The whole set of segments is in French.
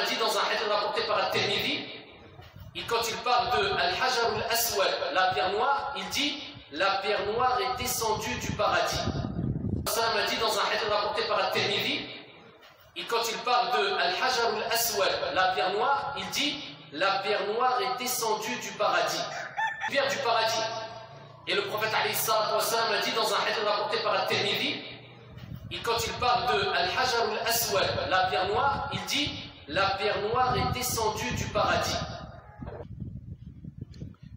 dit dans un hadith rapporté par At-Tirmidhi, quand il parle de Al-Hajar al-Aswad, la pierre noire, il dit la pierre noire est descendue du paradis. Ça m'a dit dans un hadith rapporté par At-Tirmidhi, quand il parle de Al-Hajar al-Aswad, la pierre noire, il dit la pierre noire est descendue du paradis. Pierre du paradis. Et le prophète alayhi salatu wa sallam a dit dans un hadith rapporté par At-Tirmidhi, quand il parle de Al-Hajar al-Aswad, la pierre noire, il dit la pierre noire est descendue du paradis.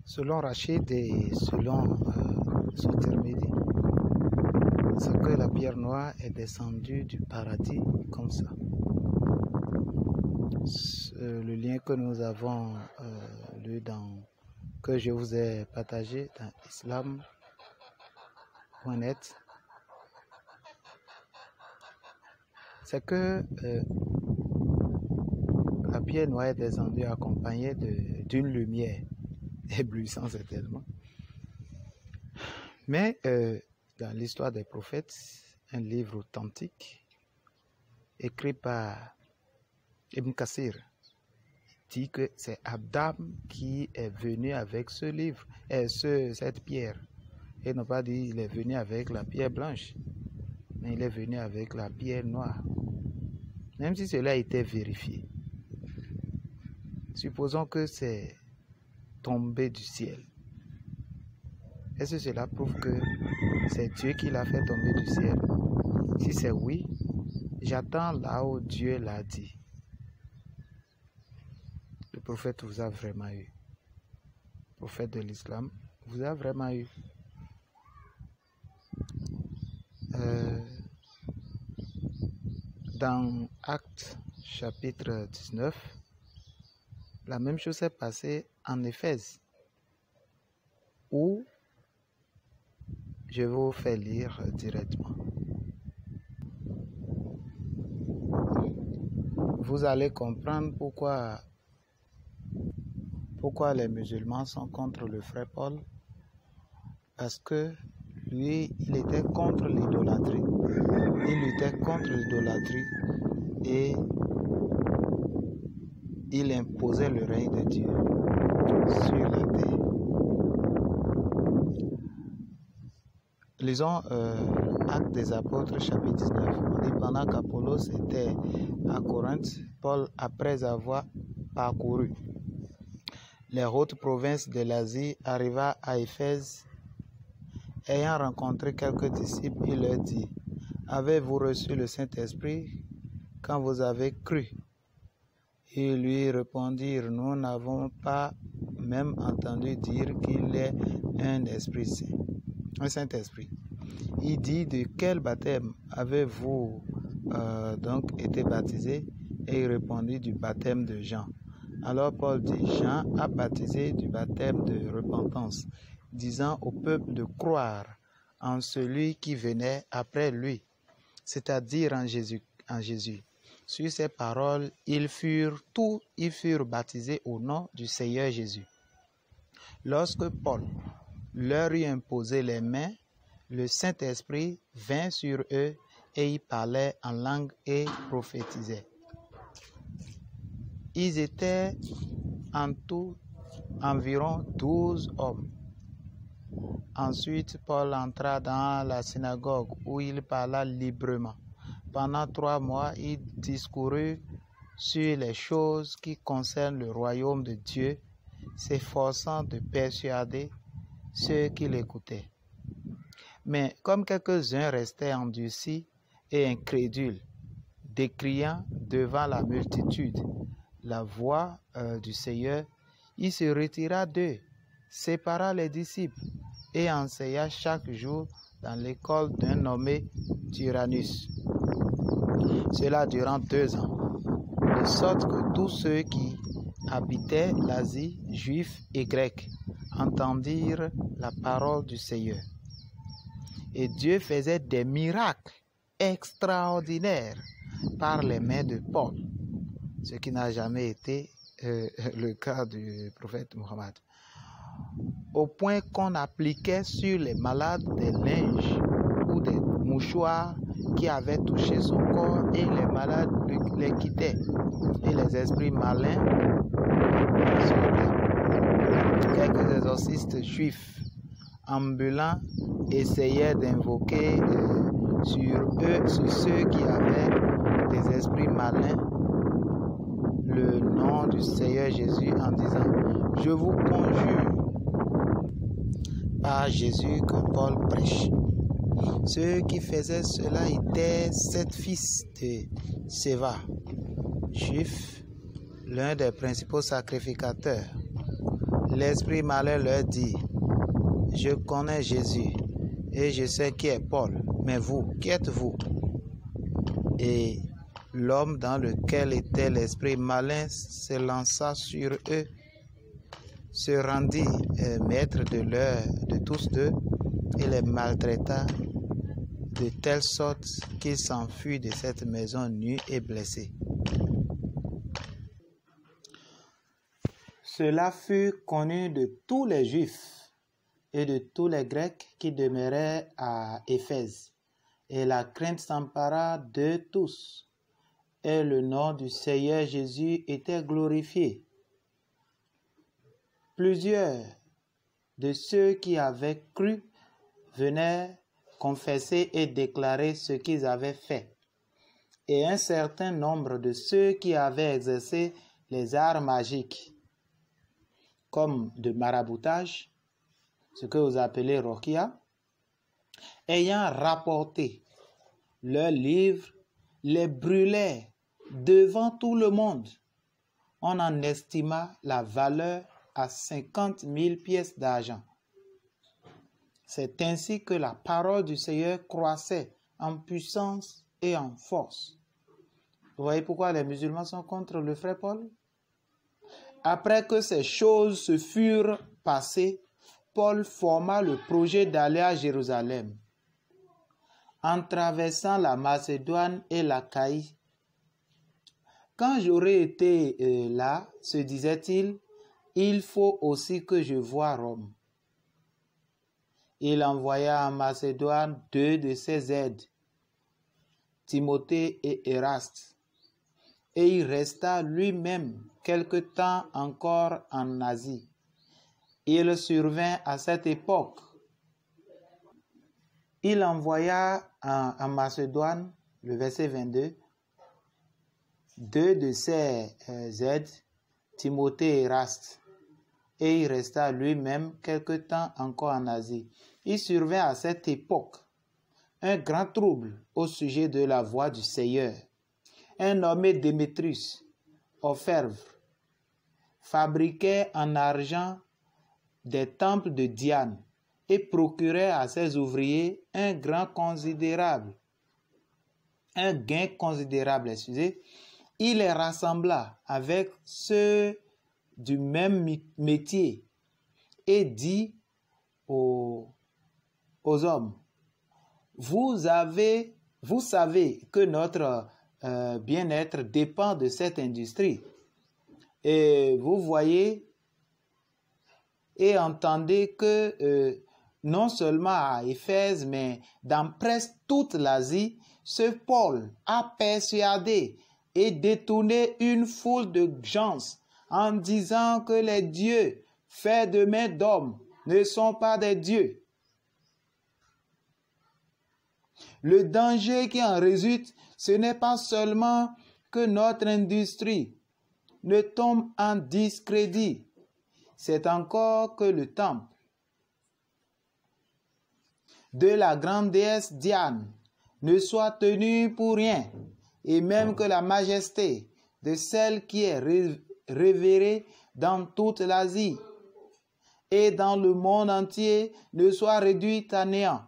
Selon Rachid et selon At-Tirmidhi, c'est que la pierre noire est descendue du paradis comme ça. Le lien que nous avons lu que je vous ai partagé dans islam.net, c'est que la pierre noire est descendue accompagnée d'une lumière éblouissante certainement. Mais dans l'histoire des prophètes, un livre authentique écrit par Ibn Kassir dit que c'est Adam qui est venu avec ce livre et cette pierre. Et non pas dit il est venu avec la pierre blanche, mais il est venu avec la pierre noire. Même si cela a été vérifié. Supposons que c'est tombé du ciel. Est-ce que cela prouve que c'est Dieu qui l'a fait tomber du ciel? Si c'est oui, j'attends là où Dieu l'a dit. Le prophète vous a vraiment eu. Le prophète de l'islam vous a vraiment eu. Dans Actes chapitre 19, la même chose s'est passée en Éphèse, où je vais vous faire lire directement. Vous allez comprendre pourquoi les musulmans sont contre le frère Paul. Parce que lui, il était contre l'idolâtrie. Il luttait contre l'idolâtrie et il imposait le règne de Dieu sur la terre. Lisons Actes des Apôtres, chapitre 19. On dit pendant qu'Apollos était à Corinthe, Paul, après avoir parcouru les hautes provinces de l'Asie, arriva à Éphèse. Ayant rencontré quelques disciples, il leur dit: avez-vous reçu le Saint-Esprit quand vous avez cru? Ils lui répondirent: nous n'avons pas même entendu dire qu'il est un Esprit Saint, un Saint-Esprit. Il dit: de quel baptême avez-vous donc été baptisé? Et il répondit: du baptême de Jean. Alors Paul dit: Jean a baptisé du baptême de repentance, disant au peuple de croire en celui qui venait après lui, c'est-à-dire en Jésus. Sur ces paroles, ils furent baptisés au nom du Seigneur Jésus. Lorsque Paul leur eut imposé les mains, le Saint-Esprit vint sur eux et ils parlaient en langue et prophétisaient. Ils étaient en tout environ 12 hommes. Ensuite, Paul entra dans la synagogue où il parla librement. Pendant 3 mois, il discourut sur les choses qui concernent le royaume de Dieu, s'efforçant de persuader ceux qui l'écoutaient. Mais comme quelques-uns restaient endurcis et incrédules, décriant devant la multitude la voix du Seigneur, il se retira d'eux, sépara les disciples et enseigna chaque jour dans l'école d'un nommé Tyrannus. Cela durant 2 ans, de sorte que tous ceux qui habitaient l'Asie, juifs et grecs, entendirent la parole du Seigneur. Et Dieu faisait des miracles extraordinaires par les mains de Paul, ce qui n'a jamais été le cas du prophète Mohammed, au point qu'on appliquait sur les malades des linges ou des mouchoirs qui avaient touché son corps et les malades les quittaient et les esprits malins sortaient. Quelques exorcistes juifs ambulants essayaient d'invoquer sur ceux qui avaient des esprits malins le nom du Seigneur Jésus en disant « Je vous conjure par Jésus que Paul prêche ». Ceux qui faisaient cela étaient 7 fils de Séva, juifs, l'un des principaux sacrificateurs. L'esprit malin leur dit « Je connais Jésus et je sais qui est Paul, mais vous, qui êtes-vous » Et l'homme dans lequel était l'esprit malin se lança sur eux, se rendit maître de tous deux et les maltraita de telle sorte qu'ils s'enfuirent de cette maison nus et blessés. Cela fut connu de tous les Juifs et de tous les Grecs qui demeuraient à Éphèse, et la crainte s'empara de tous, et le nom du Seigneur Jésus était glorifié. Plusieurs de ceux qui avaient cru venaient confesser et déclarer ce qu'ils avaient fait. Et un certain nombre de ceux qui avaient exercé les arts magiques, comme de maraboutage, ce que vous appelez Rokia, ayant rapporté leurs livres, les brûlaient devant tout le monde. On en estima la valeur à 50 000 pièces d'argent. C'est ainsi que la parole du Seigneur croissait en puissance et en force. Vous voyez pourquoi les musulmans sont contre le frère Paul? Après que ces choses se furent passées, Paul forma le projet d'aller à Jérusalem. En traversant la Macédoine et l'Achaïe, quand j'aurai été là, se disait-il, il faut aussi que je voie Rome. Il envoya en Macédoine 2 de ses aides, Timothée et Eraste, et il resta lui-même quelque temps encore en Asie. Il survint à cette époque. Il envoya en Macédoine, le verset 22, 2 de ses aides, Timothée et Eraste, et il resta lui-même quelque temps encore en Asie. Il survint à cette époque un grand trouble au sujet de la voix du Seigneur. Un nommé Démétrius, orfèvre, fabriquait en argent des temples de Diane et procurait à ses ouvriers un gain considérable. Il les rassembla avec ceux du même métier et dit aux hommes, vous savez que notre bien-être dépend de cette industrie. Et vous voyez et entendez que non seulement à Éphèse, mais dans presque toute l'Asie, ce Paul a persuadé et détourné une foule de gens en disant que les dieux faits de main d'hommes ne sont pas des dieux. Le danger qui en résulte, ce n'est pas seulement que notre industrie ne tombe en discrédit, c'est encore que le temple de la grande déesse Diane ne soit tenu pour rien, et même que la majesté de celle qui est révérée dans toute l'Asie et dans le monde entier ne soit réduite à néant.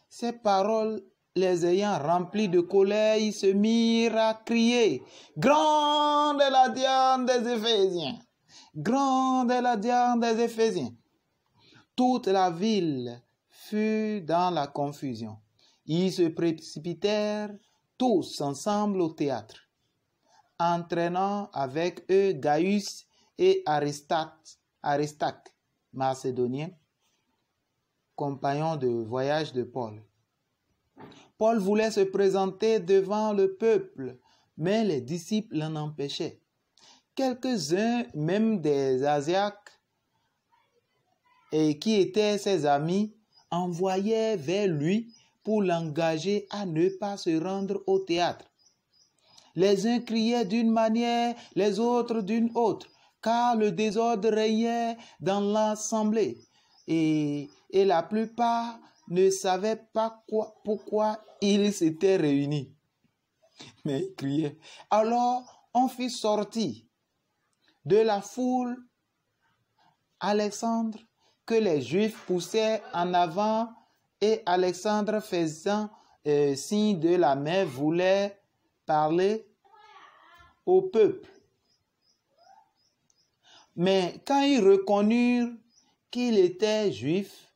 Ces paroles les ayant remplis de colère, ils se mirent à crier « Grande est la Diane des Éphésiens! Grande est la Diane des Éphésiens !» Toute la ville fut dans la confusion. Ils se précipitèrent tous ensemble au théâtre, entraînant avec eux Gaius et Aristarque, macédonien, compagnon de voyage de Paul. Paul voulait se présenter devant le peuple, mais les disciples l'en empêchaient. Quelques-uns, même des Asiaques, et qui étaient ses amis, envoyaient vers lui pour l'engager à ne pas se rendre au théâtre. Les uns criaient d'une manière, les autres d'une autre, car le désordre régnait dans l'assemblée, et la plupart ne savaient pas pourquoi ils s'étaient réunis. Mais ils criaient. Alors on fit sortir de la foule Alexandre, que les Juifs poussaient en avant, et Alexandre, faisant signe de la main, voulait parler au peuple. Mais quand ils reconnurent qu'il était juif,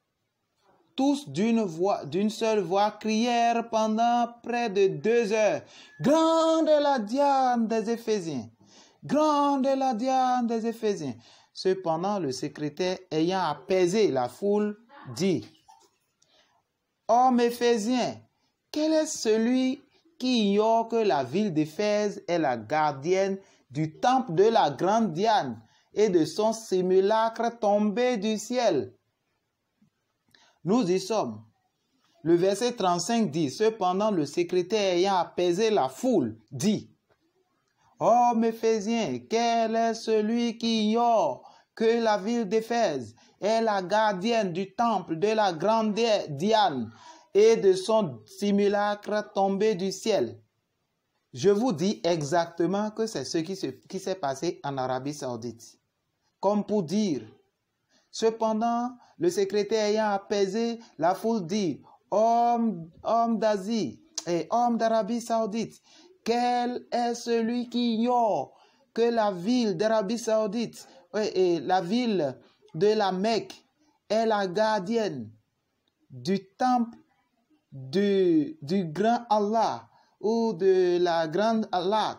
tous d'une seule voix crièrent pendant près de 2 heures, « Grande est la Diane des Éphésiens! Grande est la Diane des Éphésiens! » Cependant, le secrétaire, ayant apaisé la foule, dit, « Hommes Éphésiens, quel est celui qui ignore que la ville d'Éphèse est la gardienne du temple de la grande Diane et de son simulacre tombé du ciel? » Nous y sommes. Le verset 35 dit, « Cependant, le secrétaire ayant apaisé la foule, dit, « Hommes Éphésiens, quel est celui qui ignore que la ville d'Éphèse est la gardienne du temple de la grande Diane et de son simulacre tombé du ciel? » Je vous dis exactement que c'est ce qui s'est passé en Arabie Saoudite. Comme pour dire, cependant, le secrétaire ayant apaisé la foule dit, « Hommes d'Asie et hommes d'Arabie Saoudite, quel est celui qui ignore que la ville d'Arabie Saoudite et la ville de la Mecque est la gardienne du temple du grand Allah ou de la grande Allah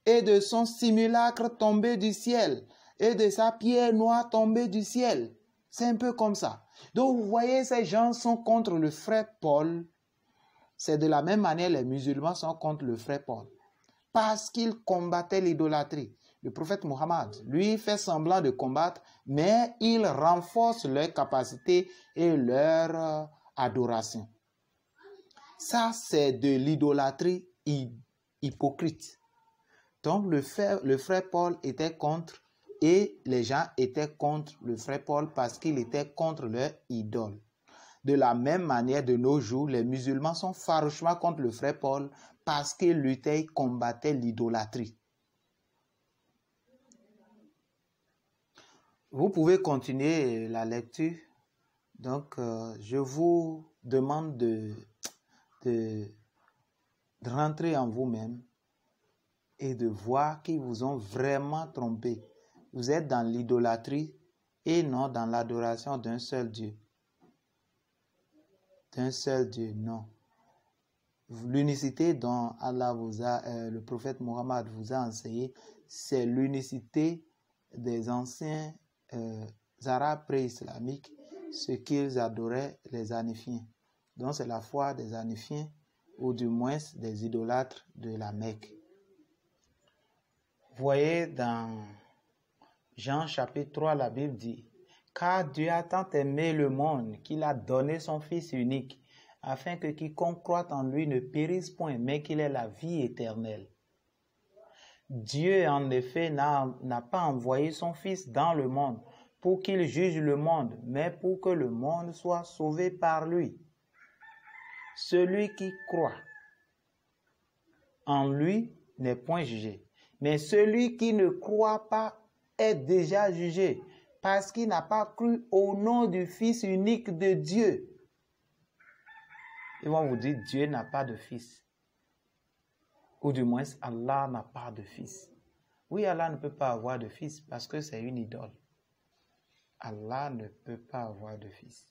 et de son simulacre tombé du ciel et de sa pierre noire tombée du ciel? » C'est un peu comme ça. Donc vous voyez, ces gens sont contre le frère Paul. C'est de la même manière les musulmans sont contre le frère Paul. Parce qu'ils combattaient l'idolâtrie. Le prophète Mohammed, lui, fait semblant de combattre, mais il renforce leur capacité et leur adoration. Ça, c'est de l'idolâtrie hypocrite. Donc, le frère Paul était contre, et les gens étaient contre le frère Paul parce qu'il était contre leur idole. De la même manière, de nos jours, les musulmans sont farouchement contre le frère Paul parce qu'il luttait et combattait l'idolâtrie. Vous pouvez continuer la lecture. Donc, je vous demande de rentrer en vous-même et de voir qu'ils vous ont vraiment trompé. Vous êtes dans l'idolâtrie et non dans l'adoration d'un seul Dieu. D'un seul Dieu, non. L'unicité dont Allah le prophète Mohammed vous a enseigné, c'est l'unicité des anciens arabes pré-islamiques, ce qu'ils adoraient, les Hanifiens. Donc c'est la foi des Hanifiens, ou du moins des idolâtres de la Mecque. Vous voyez dans Jean chapitre 3, la Bible dit, « Car Dieu a tant aimé le monde qu'il a donné son Fils unique, afin que quiconque croit en lui ne périsse point, mais qu'il ait la vie éternelle. » Dieu, en effet, n'a pas envoyé son Fils dans le monde pour qu'il juge le monde, mais pour que le monde soit sauvé par lui. Celui qui croit en lui n'est point jugé, mais celui qui ne croit pas est déjà jugé, parce qu'il n'a pas cru au nom du Fils unique de Dieu. Ils vont vous dire, Dieu n'a pas de fils. Ou du moins, Allah n'a pas de fils. Oui, Allah ne peut pas avoir de fils parce que c'est une idole. Allah ne peut pas avoir de fils.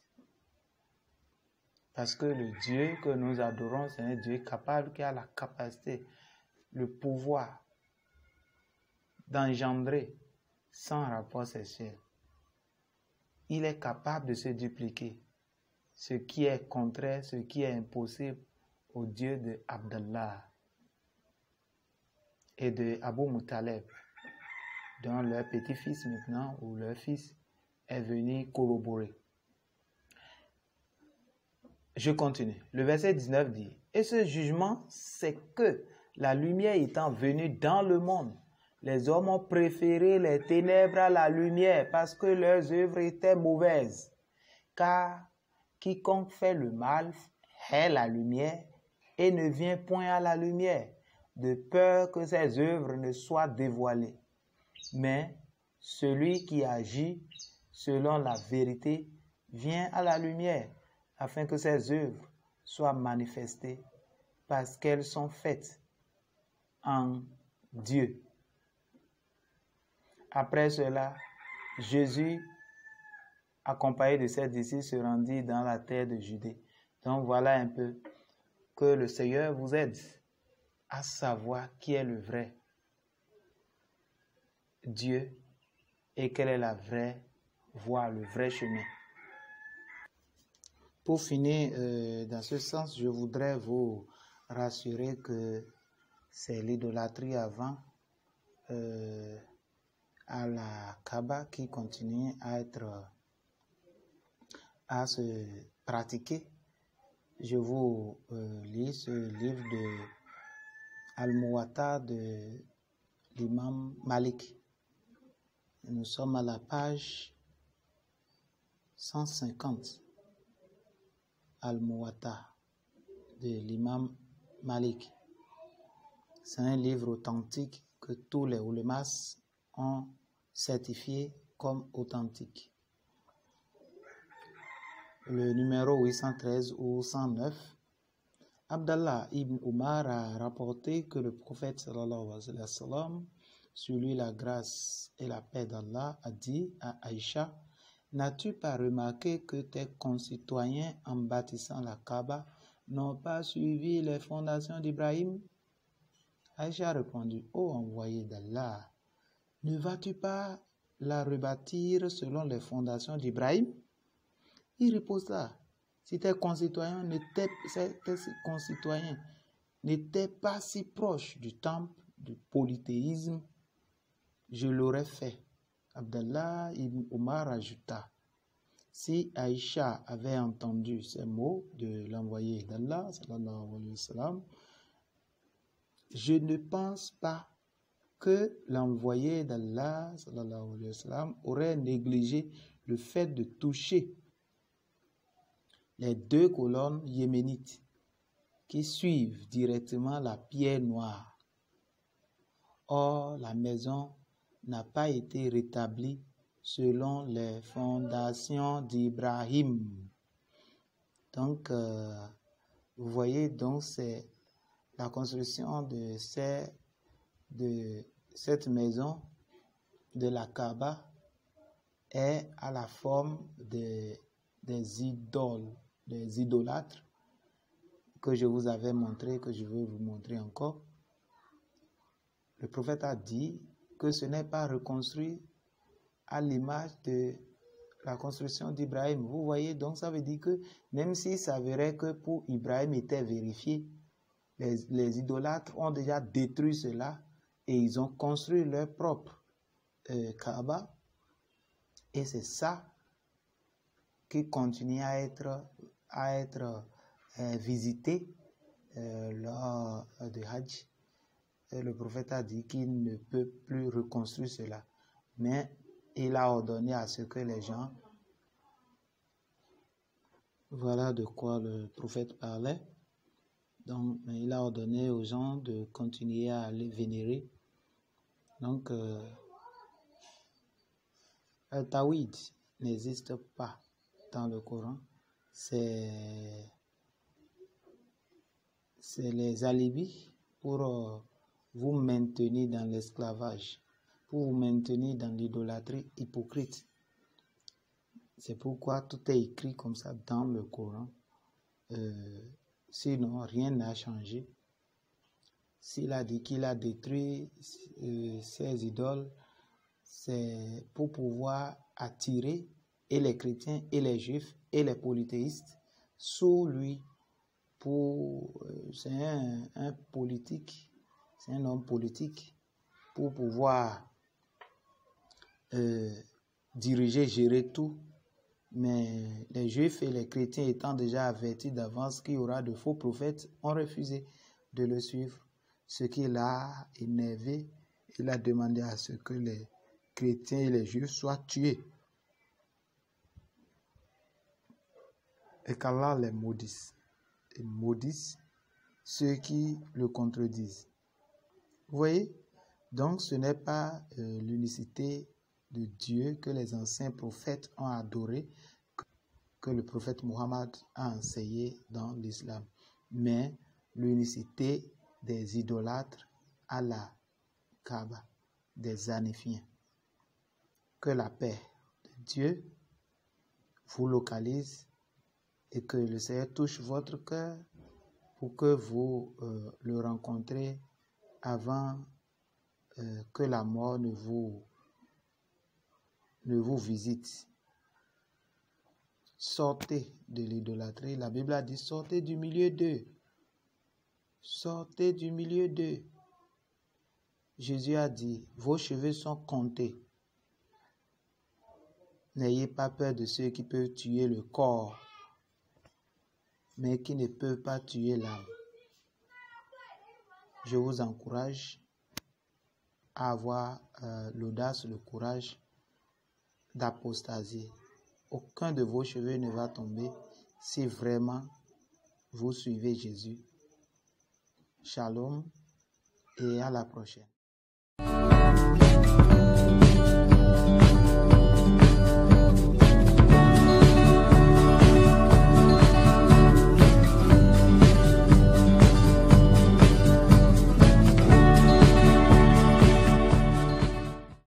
Parce que le Dieu que nous adorons, c'est un Dieu capable qui a la capacité, le pouvoir d'engendrer sans rapport sexuel. Il est capable de se dupliquer. Ce qui est contraire, ce qui est impossible au Dieu de Abdallah et de Abu Muttalib, dont leur petit-fils maintenant, ou leur fils, est venu corroborer. Je continue. Le verset 19 dit, « Et ce jugement, c'est que, la lumière étant venue dans le monde, les hommes ont préféré les ténèbres à la lumière parce que leurs œuvres étaient mauvaises. Car quiconque fait le mal hait la lumière et ne vient point à la lumière, de peur que ses œuvres ne soient dévoilées. Mais celui qui agit selon la vérité vient à la lumière, afin que ses œuvres soient manifestées parce qu'elles sont faites en Dieu. » Après cela, Jésus, accompagné de ses disciples, se rendit dans la terre de Judée. Donc voilà un peu que le Seigneur vous aide à savoir qui est le vrai Dieu et quelle est la vraie voie, le vrai chemin. Pour finir, dans ce sens, je voudrais vous rassurer que c'est l'idolâtrie avant à la Kaaba qui continue à se pratiquer. Je vous lis ce livre de Al-Muwatta de l'imam Malik. Nous sommes à la page 150. Al-Muwatta de l'imam Malik. C'est un livre authentique que tous les ulémas ont certifié comme authentique. Le numéro 813 ou 109, Abdallah ibn Umar a rapporté que le prophète sallallahu alayhi wa sallam, sur lui la grâce et la paix d'Allah, a dit à Aïcha, « N'as-tu pas remarqué que tes concitoyens, en bâtissant la Kaaba, n'ont pas suivi les fondations d'Ibrahim ?» Aïcha a répondu, « Ô envoyé d'Allah, ne vas-tu pas la rebâtir selon les fondations d'Ibrahim ?» Il riposta, « Si tes concitoyens n'étaient pas si proches du temple du polythéisme, je l'aurais fait. » Abdallah ibn Omar ajouta, « Si Aïcha avait entendu ces mots de l'envoyé d'Allah, sallallahu alayhi wa sallam, je ne pense pas que l'envoyé d'Allah, sallallahu alayhi wa sallam, aurait négligé le fait de toucher les deux colonnes yéménites qui suivent directement la pierre noire. Or, la maison n'a pas été rétablie selon les fondations d'Ibrahim. » Donc, vous voyez, donc c'est la construction de cette maison de la Kaaba est à la forme des idolâtres que je vous avais montré, que je veux vous montrer encore. Le prophète a dit que ce n'est pas reconstruit à l'image de la construction d'Ibrahim. Vous voyez, donc ça veut dire que même s'il s'avérait que pour Ibrahim était vérifié, les idolâtres ont déjà détruit cela et ils ont construit leur propre Kaaba. Et c'est ça qui continue à être visité lors de Hajj. Et le prophète a dit qu'il ne peut plus reconstruire cela. Mais il a ordonné à ce que les gens... Voilà de quoi le prophète parlait. Donc, il a ordonné aux gens de continuer à les vénérer. Donc, le Tawhid n'existe pas dans le Coran. C'est les alibis pour vous maintenir dans l'esclavage, pour vous maintenir dans l'idolâtrie hypocrite. C'est pourquoi tout est écrit comme ça dans le Coran. Sinon, rien n'a changé. S'il a dit qu'il a détruit ses idoles, c'est pour pouvoir attirer et les chrétiens et les juifs et les polythéistes sous lui c'est un politique, c'est un homme politique pour pouvoir diriger, gérer tout. Mais les Juifs et les chrétiens étant déjà avertis d'avance qu'il y aura de faux prophètes, ont refusé de le suivre. Ce qui l'a énervé, il a demandé à ce que les chrétiens et les Juifs soient tués. Et qu'Allah les maudisse. Et maudisse ceux qui le contredisent. Vous voyez? Donc ce n'est pas l'unicité de Dieu que les anciens prophètes ont adoré, que le prophète Mohammed a enseigné dans l'islam, mais l'unicité des idolâtres à la Kaaba, des Hanifiens. Que la paix de Dieu vous localise et que le Seigneur touche votre cœur pour que vous le rencontrez avant que la mort ne vous visite. Sortez de l'idolâtrie. La Bible a dit sortez du milieu d'eux. Sortez du milieu d'eux. Jésus a dit vos cheveux sont comptés. N'ayez pas peur de ceux qui peuvent tuer le corps, mais qui ne peuvent pas tuer l'âme. Je vous encourage à avoir l'audace, le courage d'apostasier. Aucun de vos cheveux ne va tomber si vraiment vous suivez Jésus. Shalom et à la prochaine.